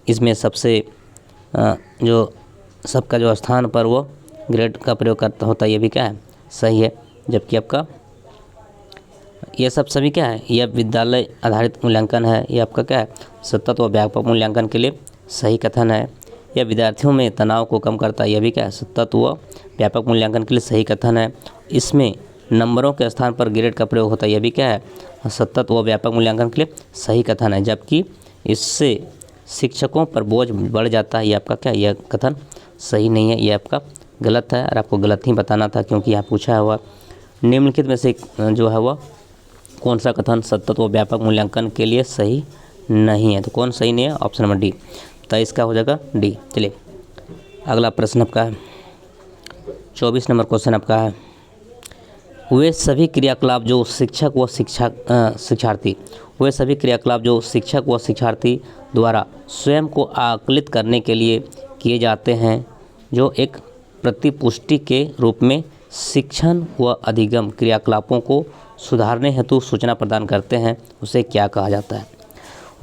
इसमें सबसे जो सबका जो स्थान पर वो ग्रेड का प्रयोग करता होता है, ये भी क्या है, सही है। जबकि आपका ये सभी क्या है, यह विद्यालय आधारित मूल्यांकन है, ये आपका क्या है, सतत व व्यापक मूल्यांकन के लिए सही कथन है। यह विद्यार्थियों में तनाव को कम करता है, यह भी क्या है, सतत व व्यापक मूल्यांकन के लिए सही कथन है। इसमें नंबरों के स्थान पर ग्रेड का प्रयोग होता है, यह भी क्या है, सतत व व्यापक मूल्यांकन के लिए सही कथन है। जबकि इससे शिक्षकों पर बोझ बढ़ जाता है, ये आपका क्या, यह कथन सही नहीं है, ये आपका गलत है। और आपको गलत ही बताना था क्योंकि यहाँ पूछा हुआ निम्नलिखित में से जो है वह कौन सा कथन सतत व व्यापक मूल्यांकन के लिए सही नहीं है। तो कौन सही नहीं है, ऑप्शन नंबर डी। 23 का हो जाएगा डी। चलिए अगला प्रश्न आपका है 24 नंबर क्वेश्चन आपका है, वे सभी क्रियाकलाप जो शिक्षक व शिक्षार्थी द्वारा स्वयं को आकलित करने के लिए किए जाते हैं, जो एक प्रतिपुष्टि के रूप में शिक्षण व अधिगम क्रियाकलापों को सुधारने हेतु सूचना प्रदान करते हैं, उसे क्या कहा जाता है।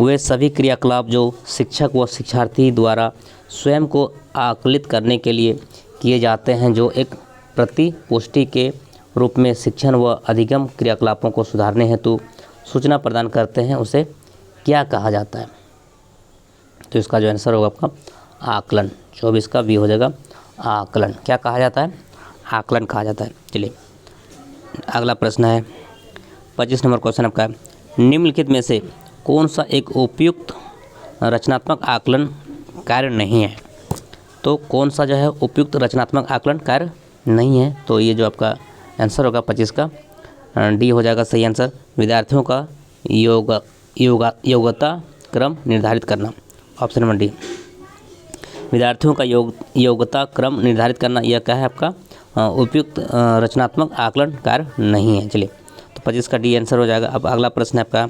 वे सभी क्रियाकलाप जो शिक्षक व शिक्षार्थी द्वारा स्वयं को आकलित करने के लिए किए जाते हैं, जो एक प्रतिपुष्टि के रूप में शिक्षण व अधिगम क्रियाकलापों को सुधारने हेतु सूचना प्रदान करते हैं, उसे क्या कहा जाता है। तो इसका जो आंसर होगा आपका आकलन। 24 का बी हो जाएगा आकलन। क्या कहा जाता है, आकलन कहा जाता है। चलिए अगला प्रश्न है 25 नंबर क्वेश्चन आपका है, निम्नलिखित में से कौन सा एक उपयुक्त रचनात्मक आकलन कार्य नहीं है। तो कौन सा जो है उपयुक्त रचनात्मक आकलन कार्य नहीं है, तो ये जो आपका आंसर होगा 25 का डी हो जाएगा सही आंसर। विद्यार्थियों का योग्यता क्रम निर्धारित करना, ऑप्शन नंबर डी। विद्यार्थियों का योग्यता क्रम निर्धारित करना, यह क्या है आपका उपयुक्त रचनात्मक आकलन कार्य नहीं है। चलिए, तो 25 का डी आंसर हो जाएगा। अब अगला प्रश्न है आपका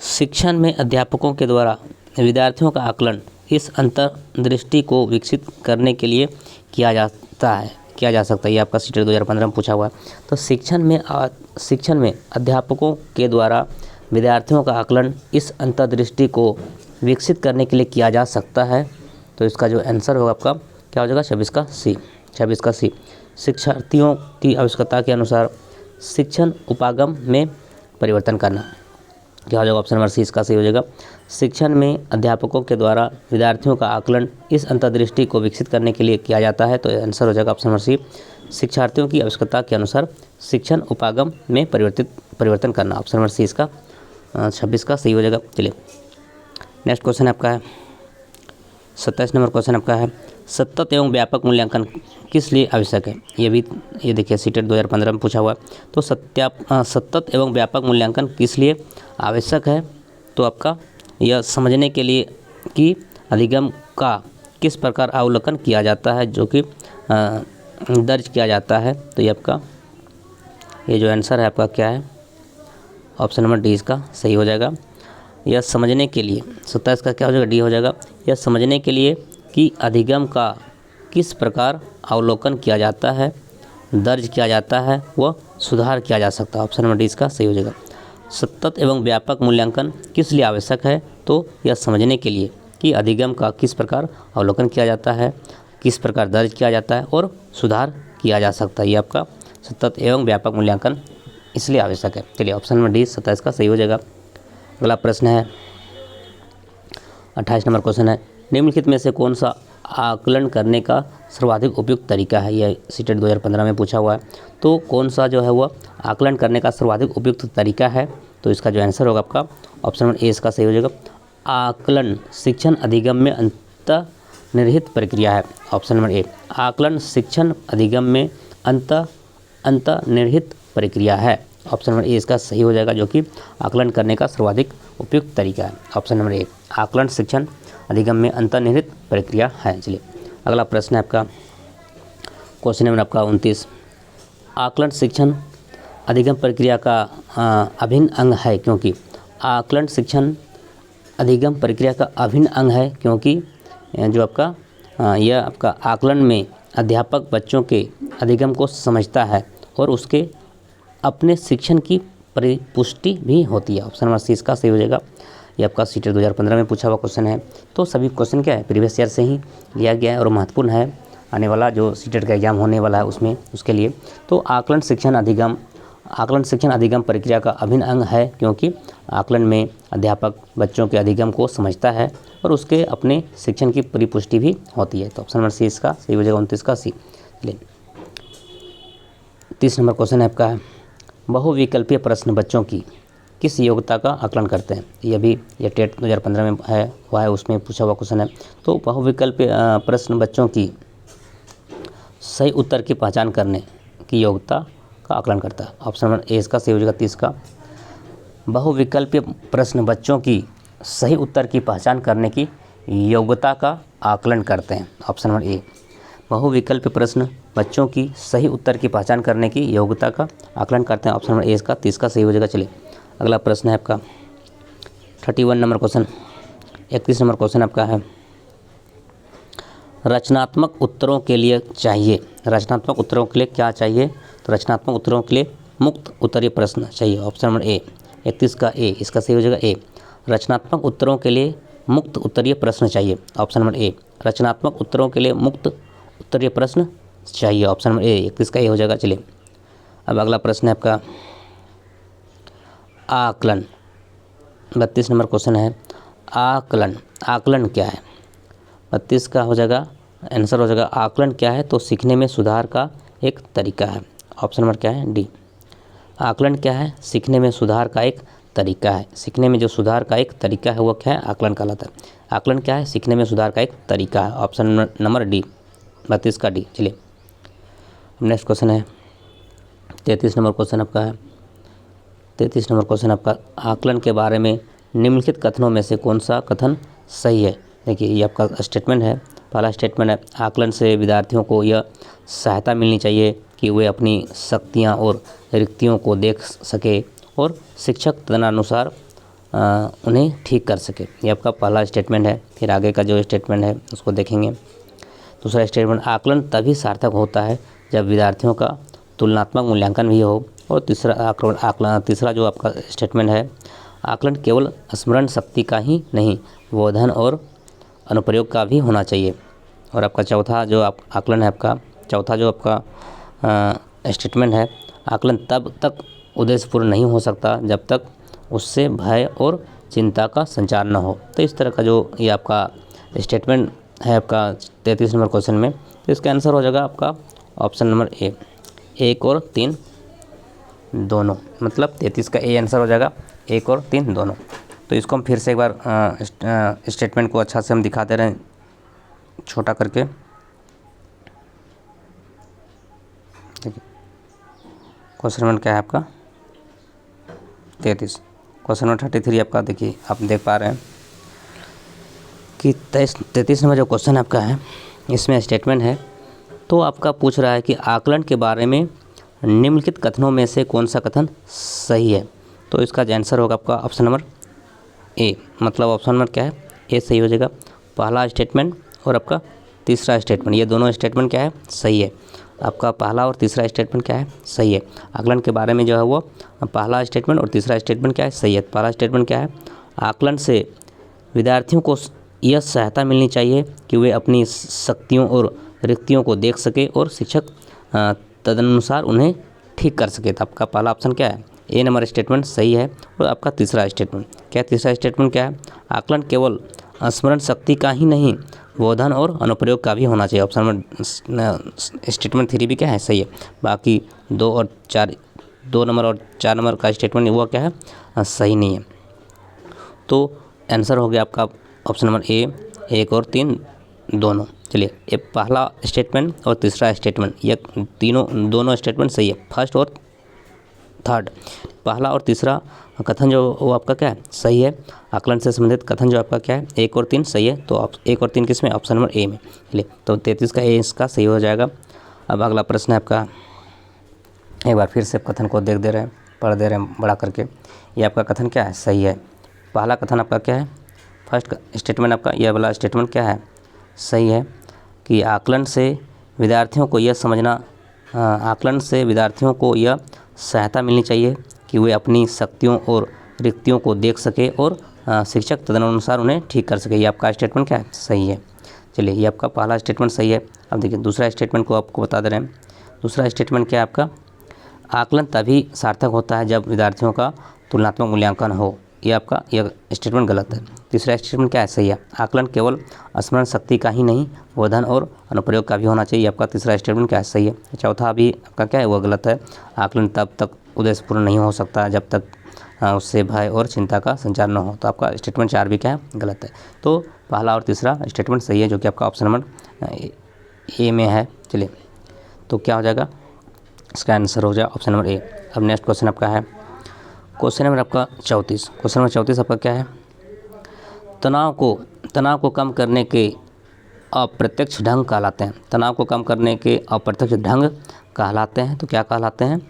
शिक्षण में अध्यापकों के द्वारा विद्यार्थियों का आकलन इस अंतर्दृष्टि को विकसित करने के लिए किया जा सकता है। ये आपका सीटेट 2015 में पूछा हुआ है। तो शिक्षण में अध्यापकों के द्वारा विद्यार्थियों का आकलन इस अंतर्दृष्टि को विकसित करने के लिए किया जा सकता है। तो इसका जो आंसर होगा आपका क्या हो जाएगा 26 का सी। 26 का सी। शिक्षार्थियों की आवश्यकता के अनुसार शिक्षण उपागम में परिवर्तन करना, क्या हो जाएगा ऑप्शन नंबर सी इसका सही हो जाएगा। शिक्षण में अध्यापकों के द्वारा विद्यार्थियों का आकलन इस अंतर्दृष्टि को विकसित करने के लिए किया जाता है। तो आंसर हो जाएगा ऑप्शन नंबर सी, शिक्षार्थियों की आवश्यकता के अनुसार शिक्षण उपागम में परिवर्तन करना, ऑप्शन नंबर सी इसका 26 का सही हो जाएगा। चलिए, नेक्स्ट क्वेश्चन आपका है 27 नंबर क्वेश्चन आपका है, सतत एवं व्यापक मूल्यांकन किस लिए आवश्यक है। ये देखिए सीटेट 2015 में पूछा हुआ है। तो सतत एवं व्यापक मूल्यांकन किस लिए आवश्यक है। तो आपका यह समझने के लिए कि अधिगम का किस प्रकार अवलोकन किया जाता है, जो कि दर्ज किया जाता है। तो ये आपका ये जो आंसर है आपका क्या है, ऑप्शन नंबर डी इसका सही हो जाएगा। यह समझने के लिए 27 का क्या हो जाएगा, डी हो जाएगा। यह समझने के लिए कि अधिगम का किस प्रकार अवलोकन किया जाता है, दर्ज किया जाता है, व सुधार किया जा सकता है, ऑप्शन नंबर डी इसका सही हो जाएगा। सतत एवं व्यापक मूल्यांकन किस लिए आवश्यक है। तो यह समझने के लिए कि अधिगम का किस प्रकार अवलोकन किया जाता है, किस प्रकार दर्ज किया जाता है और सुधार किया जा सकता है। ये आपका सतत एवं व्यापक मूल्यांकन इसलिए आवश्यक है। चलिए, ऑप्शन नंबर डी 27 का सही हो जाएगा। अगला प्रश्न है 28 नंबर क्वेश्चन है, निम्नलिखित में से कौन सा आकलन करने का सर्वाधिक उपयुक्त तरीका है। यह सीटेट 2015 में पूछा हुआ है। तो कौन सा जो है वह आकलन करने का सर्वाधिक उपयुक्त तरीका है। तो इसका जो आंसर होगा आपका ऑप्शन नंबर ए इसका सही हो जाएगा। आकलन शिक्षण अधिगम में अंतर्निहित प्रक्रिया है, ऑप्शन नंबर ए। आकलन शिक्षण अधिगम में अंतर्निहित प्रक्रिया है, ऑप्शन नंबर ए इसका सही हो जाएगा, जो कि आकलन करने का सर्वाधिक उपयुक्त तरीका है, ऑप्शन नंबर ए। आकलन शिक्षण अधिगम में अंतर्निहित प्रक्रिया है। चलिए, अगला प्रश्न है आपका क्वेश्चन नंबर आपका 29, आकलन शिक्षण अधिगम प्रक्रिया का अभिन्न अंग है क्योंकि। आकलन शिक्षण अधिगम प्रक्रिया का अभिन्न अंग है क्योंकि जो आपका यह आपका आकलन में अध्यापक बच्चों के अधिगम को समझता है और उसके अपने शिक्षण की परिपुष्टि भी होती है, ऑप्शन नंबर सी इसका सही हो जाएगा। ये आपका सीटेट 2015 में पूछा हुआ क्वेश्चन है। तो सभी क्वेश्चन क्या है, प्रीवियस ईयर से ही लिया गया है और महत्वपूर्ण है आने वाला जो सीटेट का एग्जाम होने वाला है उसमें उसके लिए। तो आकलन शिक्षण अधिगम प्रक्रिया का अभिन्न अंग है क्योंकि आकलन में अध्यापक बच्चों के अधिगम को समझता है और उसके अपने शिक्षण की परिपुष्टि भी होती है। तो ऑप्शन नंबर सी इसका सही हो जाएगा, 29 का सी। 30 नंबर क्वेश्चन है आपका है, बहुविकल्पीय प्रश्न बच्चों की किस योग्यता का आकलन करते हैं। ये टेट 2015 में हुआ है उसमें पूछा हुआ क्वेश्चन है। तो बहुविकल्पीय प्रश्न बच्चों की सही उत्तर की पहचान करने की योग्यता का आकलन करता है, ऑप्शन नंबर ए इसका सही हो जाएगा, 30 का। बहुविकल्पीय प्रश्न बच्चों की सही उत्तर की पहचान करने की योग्यता का आकलन करते हैं, ऑप्शन नंबर ए। बहुविकल्पीय प्रश्न बच्चों की सही उत्तर की पहचान करने की योग्यता का आकलन करते हैं, ऑप्शन नंबर ए इसका 30 का सही हो जाएगा। चलिए, अगला प्रश्न है आपका 31 नंबर क्वेश्चन, 31 नंबर क्वेश्चन आपका है, रचनात्मक उत्तरों के लिए चाहिए। रचनात्मक उत्तरों के लिए क्या चाहिए। तो रचनात्मक उत्तरों के लिए मुक्त उत्तरीय प्रश्न चाहिए, ऑप्शन नंबर ए। 31 का ए इसका सही हो जाएगा, ए। रचनात्मक उत्तरों के लिए मुक्त उत्तरीय प्रश्न चाहिए, ऑप्शन नंबर ए। रचनात्मक उत्तरों के लिए मुक्त उत्तरीय प्रश्न चाहिए, ऑप्शन नंबर ए। 31 का ए हो जाएगा। चलिए, अब अगला प्रश्न है आपका आकलन। 32 नंबर क्वेश्चन है आकलन। आकलन क्या है? 32 का हो जाएगा आंसर हो जाएगा आकलन क्या है? तो सीखने में सुधार का एक तरीका है। ऑप्शन नंबर क्या है? डी। आकलन क्या है? सीखने में सुधार का एक तरीका है। सीखने में जो सुधार का एक तरीका है वो क्या है? आकलन कहलाता है। आकलन क्या है? सीखने में सुधार का एक तरीका है। ऑप्शन नंबर डी, 32 का डी। चलिए नेक्स्ट क्वेश्चन है 33 नंबर क्वेश्चन आपका है। 33 नंबर क्वेश्चन आपका आकलन के बारे में निम्नलिखित कथनों में से कौन सा कथन सही है? देखिए ये आपका स्टेटमेंट है। पहला स्टेटमेंट है आकलन से विद्यार्थियों को यह सहायता मिलनी चाहिए कि वे अपनी शक्तियाँ और रिक्तियों को देख सके और शिक्षक तदनुसार उन्हें ठीक कर सके। ये आपका पहला स्टेटमेंट है। फिर आगे का जो स्टेटमेंट है उसको देखेंगे। दूसरा स्टेटमेंट आकलन तभी सार्थक होता है जब विद्यार्थियों का तुलनात्मक मूल्यांकन भी हो। और तीसरा जो आपका स्टेटमेंट है आकलन केवल स्मरण शक्ति का ही नहीं बोधन और अनुप्रयोग का भी होना चाहिए। और आपका चौथा जो आकलन है आपका चौथा जो आपका स्टेटमेंट है आकलन तब तक उद्देश्यपूर्ण नहीं हो सकता जब तक उससे भय और चिंता का संचार न हो। तो इस तरह का जो ये आपका स्टेटमेंट है आपका 33 नंबर क्वेश्चन में, तो इसका आंसर हो जाएगा आपका ऑप्शन नंबर ए, 1 और 3 दोनों। मतलब 33 का ए आंसर हो जाएगा 1 और 3 दोनों। तो इसको हम फिर से एक बार स्टेटमेंट को अच्छा से हम दिखा दे रहे हैं छोटा करके। देखिए क्वेश्चन नंबर क्या है आपका 33। क्वेश्चन नंबर 33 आपका देखिए आप देख पा रहे हैं कि 33 नंबर जो क्वेश्चन आपका है इसमें स्टेटमेंट है। तो आपका पूछ रहा है कि आकलन के बारे में निम्नलिखित कथनों में से कौन सा कथन सही है? तो इसका आंसर होगा आपका ऑप्शन नंबर ए। मतलब ऑप्शन नंबर क्या है? ए सही हो जाएगा। पहला स्टेटमेंट और आपका तीसरा स्टेटमेंट ये दोनों स्टेटमेंट क्या है? सही है। आपका पहला और तीसरा स्टेटमेंट क्या है? सही है। आकलन के बारे में जो है वो पहला स्टेटमेंट और तीसरा स्टेटमेंट क्या है? सही है। पहला स्टेटमेंट क्या है? आकलन से विद्यार्थियों को यह सहायता मिलनी चाहिए कि वे अपनी शक्तियों और रिक्तियों को देख सके और शिक्षक तदनुसार उन्हें ठीक कर सके। तो आपका पहला ऑप्शन क्या है? ए नंबर स्टेटमेंट सही है। और आपका तीसरा स्टेटमेंट क्या है? तीसरा स्टेटमेंट क्या है? आकलन केवल स्मरण शक्ति का ही नहीं बोधन और अनुप्रयोग का भी होना चाहिए। ऑप्शन नंबर स्टेटमेंट 3 भी क्या है? सही है। बाकी 2 नंबर और 4 नंबर का स्टेटमेंट वो क्या है? सही नहीं है। तो आंसर हो गया आपका ऑप्शन नंबर ए, 1 और 3 दोनों। चलिए ये पहला स्टेटमेंट और तीसरा स्टेटमेंट ये दोनों स्टेटमेंट सही है। फर्स्ट और थर्ड पहला और तीसरा कथन जो वो आपका क्या है? सही है। आकलन से संबंधित कथन जो आपका क्या है? 1 और 3 सही है। तो 1 और 3 किस में? ऑप्शन नंबर ए में। चलिए तो 33 का ए इसका सही हो जाएगा। अब अगला प्रश्न है आपका, एक बार फिर से कथन को देख दे रहे हैं, पढ़ दे रहे हैं बड़ा करके। ये आपका कथन क्या है? सही है। पहला कथन आपका क्या है? फर्स्ट स्टेटमेंट आपका यह वाला स्टेटमेंट क्या है? सही है कि आकलन से विद्यार्थियों को यह सहायता मिलनी चाहिए कि वे अपनी शक्तियों और रिक्तियों को देख सके और शिक्षक तदनुसार उन्हें ठीक कर सके। ये आपका स्टेटमेंट क्या है? सही है। चलिए ये आपका पहला स्टेटमेंट सही है। अब देखिए दूसरा स्टेटमेंट को आपको बता दे रहे हैं। दूसरा स्टेटमेंट क्या है आपका? आकलन तभी सार्थक होता है जब विद्यार्थियों का तुलनात्मक मूल्यांकन हो। ये आपका यह स्टेटमेंट गलत है। तीसरा स्टेटमेंट क्या है? सही है। आकलन केवल स्मरण शक्ति का ही नहीं बोधन और अनुप्रयोग का भी होना चाहिए। आपका तीसरा स्टेटमेंट क्या है? सही है। चौथा भी आपका क्या है? वो गलत है। आकलन तब तक उद्देश्यपूर्ण नहीं हो सकता जब तक उससे भय और चिंता का संचार न हो। तो आपका स्टेटमेंट 4 भी क्या है? गलत है। तो पहला और तीसरा स्टेटमेंट सही है जो कि आपका ऑप्शन नंबर ए में है। चलिए तो क्या हो जाएगा? इसका आंसर हो जाएगा ऑप्शन नंबर ए। अब नेक्स्ट क्वेश्चन आपका है क्वेश्चन नंबर आपका 34। क्वेश्चन नंबर 34 आपका क्या है? तनाव को कम करने के अप्रत्यक्ष ढंग कहलाते हैं। तनाव को कम करने के अप्रत्यक्ष ढंग कहलाते हैं। तो क्या कहलाते हैं?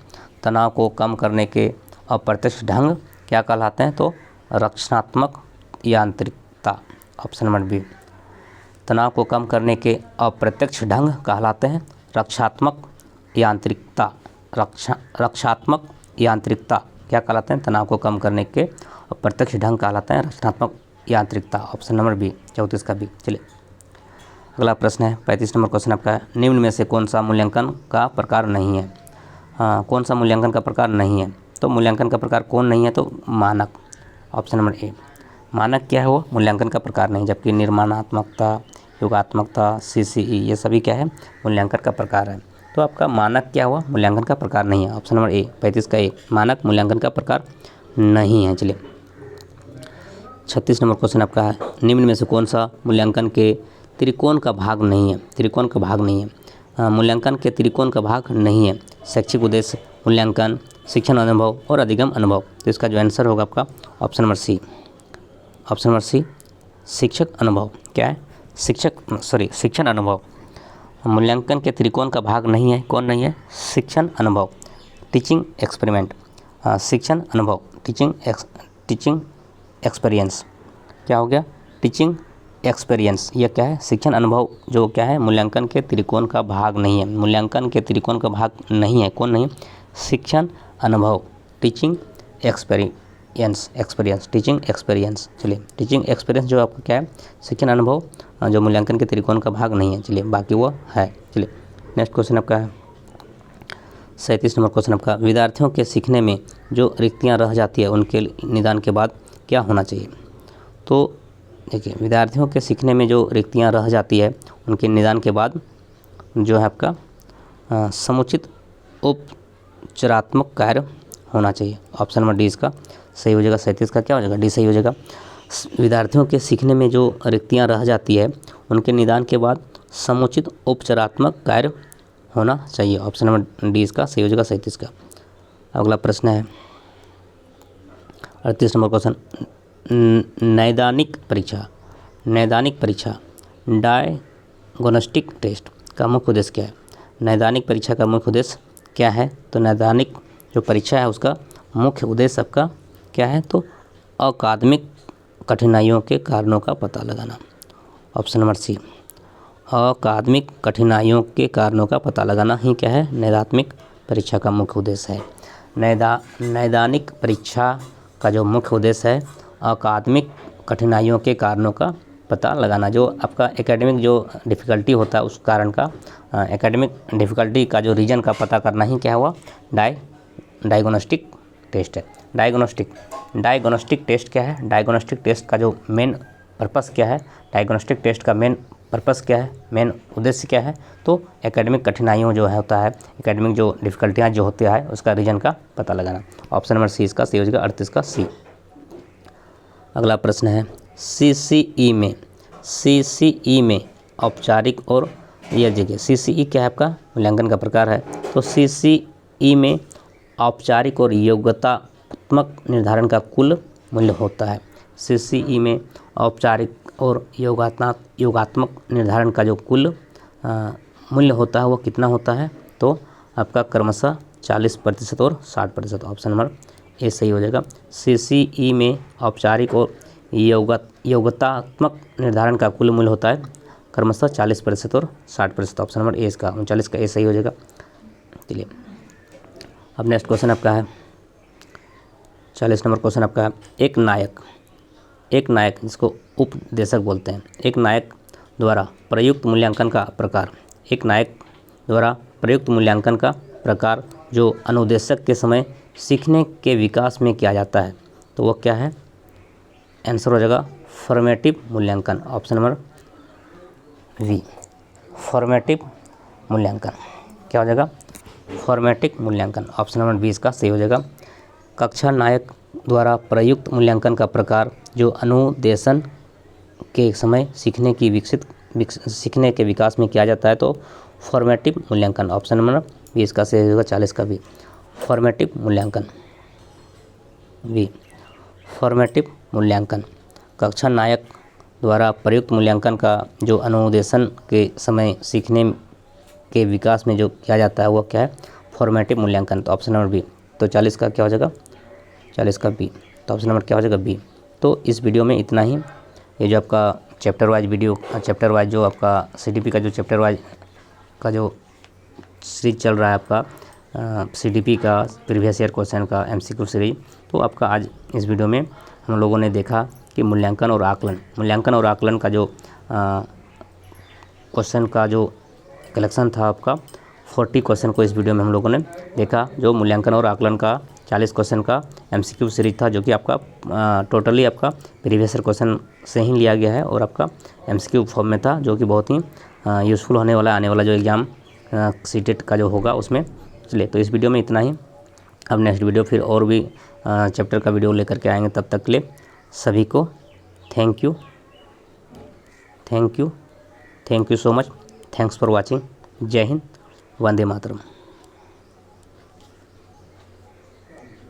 तनाव को कम करने के अप्रत्यक्ष ढंग क्या कहलाते हैं? तो रक्षणात्मक यांत्रिकता। Option number B. तनाव को कम करने के अप्रत्यक्ष ढंग कहलाते हैं रक्षात्मक यांत्रिकता। रक्षात्मक यांत्रिकता क्या कहलाते हैं? तनाव को कम करने के अप्रत्यक्ष ढंग कहलाते हैं रक्षणात्मक यांत्रिकता। ऑप्शन नंबर बी, 34 का बी। चलिए अगला प्रश्न है 35 नंबर क्वेश्चन आपका है, निम्न में से कौन सा मूल्यांकन का प्रकार नहीं है? कौन सा मूल्यांकन का प्रकार नहीं है? तो मूल्यांकन का प्रकार कौन नहीं है, तो मानक, ऑप्शन नंबर ए। मानक क्या है, वो मूल्यांकन का प्रकार नहीं, जबकि निर्माणात्मकता, योगात्मकता, CCE ये सभी क्या है, मूल्यांकन का प्रकार है। तो आपका मानक क्या हुआ, मूल्यांकन का प्रकार नहीं है, ऑप्शन नंबर ए 35 का ए, मानक मूल्यांकन का प्रकार नहीं है। चलिए 36 नंबर क्वेश्चन आपका है, निम्न में से कौन सा मूल्यांकन के त्रिकोण का भाग नहीं है, त्रिकोण का भाग नहीं है, मूल्यांकन के त्रिकोण का भाग नहीं है, शैक्षिक उद्देश्य, मूल्यांकन, शिक्षण अनुभव और अधिगम अनुभव। तो इसका जो आंसर होगा आपका option number C, option number C, शिक्षक अनुभव। क्या है, शिक्षण अनुभव। मूल्यांकन के त्रिकोण का भाग नहीं है, कौन नहीं है, शिक्षण अनुभव, टीचिंग एक्सपेरिमेंट, शिक्षण अनुभव, टीचिंग एक्सपीरियंस। क्या हो गया, टीचिंग एक्सपीरियंस, यह क्या है, शिक्षण अनुभव, जो क्या है मूल्यांकन के त्रिकोण का भाग नहीं है, मूल्यांकन के त्रिकोण का भाग नहीं है, कौन नहीं, शिक्षण अनुभव, टीचिंग एक्सपीरियंस, टीचिंग एक्सपीरियंस। चलिए टीचिंग एक्सपीरियंस जो आपका क्या है, शिक्षण अनुभव, जो मूल्यांकन के त्रिकोण का भाग नहीं है। चलिए बाकी वो है। चलिए नेक्स्ट क्वेश्चन आपका है 37 नंबर क्वेश्चन आपका, विद्यार्थियों के सीखने में जो रिक्तियाँ रह जाती है उनके निदान के बाद क्या होना चाहिए। तो देखिए विद्यार्थियों के सीखने में जो रिक्तियाँ रह जाती है उनके निदान के बाद जो है आपका समुचित उपचारात्मक कार्य होना चाहिए, ऑप्शन नंबर डी इसका सही हो जाएगा। 37 का क्या हो जाएगा, डी सही हो जाएगा। विद्यार्थियों के सीखने में जो रिक्तियाँ रह जाती है उनके निदान के बाद समुचित उपचारात्मक कार्य होना चाहिए, ऑप्शन नंबर डी इसका सही हो जाएगा 37 का। अगला प्रश्न है 38 नंबर क्वेश्चन, नैदानिक परीक्षा डायग्नोस्टिक टेस्ट का मुख्य उद्देश्य क्या है। नैदानिक परीक्षा का मुख्य उद्देश्य क्या है, तो नैदानिक जो परीक्षा है उसका मुख्य उद्देश्य आपका क्या है, तो अकादमिक कठिनाइयों के कारणों का पता लगाना, ऑप्शन नंबर सी, अकादमिक कठिनाइयों के कारणों का पता लगाना ही क्या है, नैदानिक परीक्षा का मुख्य उद्देश्य है। नैदानिक परीक्षा का जो मुख्य उद्देश्य है अकादमिक कठिनाइयों के कारणों का पता लगाना, जो आपका एकेडमिक जो डिफ़िकल्टी होता है उस कारण का, एकेडमिक डिफ़िकल्टी का जो रीजन का पता करना ही क्या हुआ, डायग्नोस्टिक टेस्ट है। डायग्नोस्टिक टेस्ट क्या है, डायग्नोस्टिक टेस्ट का जो मेन पर्पस क्या है, डायग्नोस्टिक टेस्ट का मेन पर्पस क्या है, मेन उद्देश्य क्या है, तो एकेडमिक कठिनाइयों जो है होता है, एकेडमिक जो डिफ़िकल्टियाँ जो होती है उसका रीजन का पता लगाना, ऑप्शन नंबर सी इसका सही हो जाएगा 38 का सी। अगला प्रश्न है CCE में औपचारिक और यह जगह, CCE क्या है आपका, मूल्यांकन का प्रकार है। तो CCE में औपचारिक और योग्यतात्मक निर्धारण का कुल मूल्य होता है। CCE में औपचारिक और योगात्मक निर्धारण का जो कुल मूल्य होता है वो कितना होता है, तो आपका क्रमशः 40% और 60%, ऑप्शन नंबर ए सही हो जाएगा। CCE में औपचारिक और योग्यतात्मक निर्धारण का कुल मूल्य होता है क्रमशः 40% और 60%, ऑप्शन नंबर ए इसका 39 का ए सही हो जाएगा। चलिए अब नेक्स्ट क्वेश्चन आपका है 40 नंबर क्वेश्चन आपका है, एक नायक जिसको उपदेशक बोलते हैं, एक नायक द्वारा प्रयुक्त मूल्यांकन का प्रकार, एक नायक द्वारा प्रयुक्त मूल्यांकन का प्रकार जो अनुदेशक के समय सीखने के विकास में किया जाता है, तो वो क्या है, आंसर हो जाएगा फॉर्मेटिव मूल्यांकन, ऑप्शन नंबर वी, फॉर्मेटिव मूल्यांकन। क्या हो जाएगा, फॉर्मेटिव मूल्यांकन, ऑप्शन नंबर 20 का सही हो जाएगा। कक्षा नायक द्वारा प्रयुक्त मूल्यांकन का प्रकार जो अनुदेशन के समय सीखने के विकास में किया जाता है, तो फॉर्मेटिव मूल्यांकन, ऑप्शन नंबर 20 का सही होगा 40 का भी, फॉर्मेटिव मूल्यांकन भी, फॉर्मेटिव मूल्यांकन। कक्षा नायक द्वारा प्रयुक्त मूल्यांकन का जो अनुदेशन के समय सीखने के विकास में जो किया जाता है वो क्या है, फॉर्मेटिव मूल्यांकन, तो ऑप्शन नंबर बी। तो 40 का क्या हो जाएगा, 40 का बी, तो ऑप्शन नंबर क्या हो जाएगा बी। तो इस वीडियो में इतना ही। ये जो आपका चैप्टर वाइज जो आपका CDP का जो चैप्टर वाइज का जो सीरीज चल रहा है आपका CDP का प्रीवियस ईयर क्वेश्चन का MCQ सीरीज, तो आपका आज इस वीडियो में हम लोगों ने देखा कि मूल्यांकन और आकलन का जो क्वेश्चन का जो कलेक्शन था आपका 40 क्वेश्चन को इस वीडियो में हम लोगों ने देखा, जो मूल्यांकन और आकलन का 40 क्वेश्चन का MCQ सीरीज था, जो कि आपका टोटली आपका प्रीवियस ईयर क्वेश्चन से ही लिया गया है और आपका MCQ फॉर्म में था, जो कि बहुत ही यूज़फुल होने वाला है आने वाला जो एग्ज़ाम सीटेट का जो होगा उसमें। चलिए, तो इस वीडियो में इतना ही। अब नेक्स्ट वीडियो फिर और भी चैप्टर का वीडियो लेकर के आएंगे। तब तक के लिए सभी को thank you, thank you, thank you so much. Thanks for watching. जय हिंद, वंदे मातरम।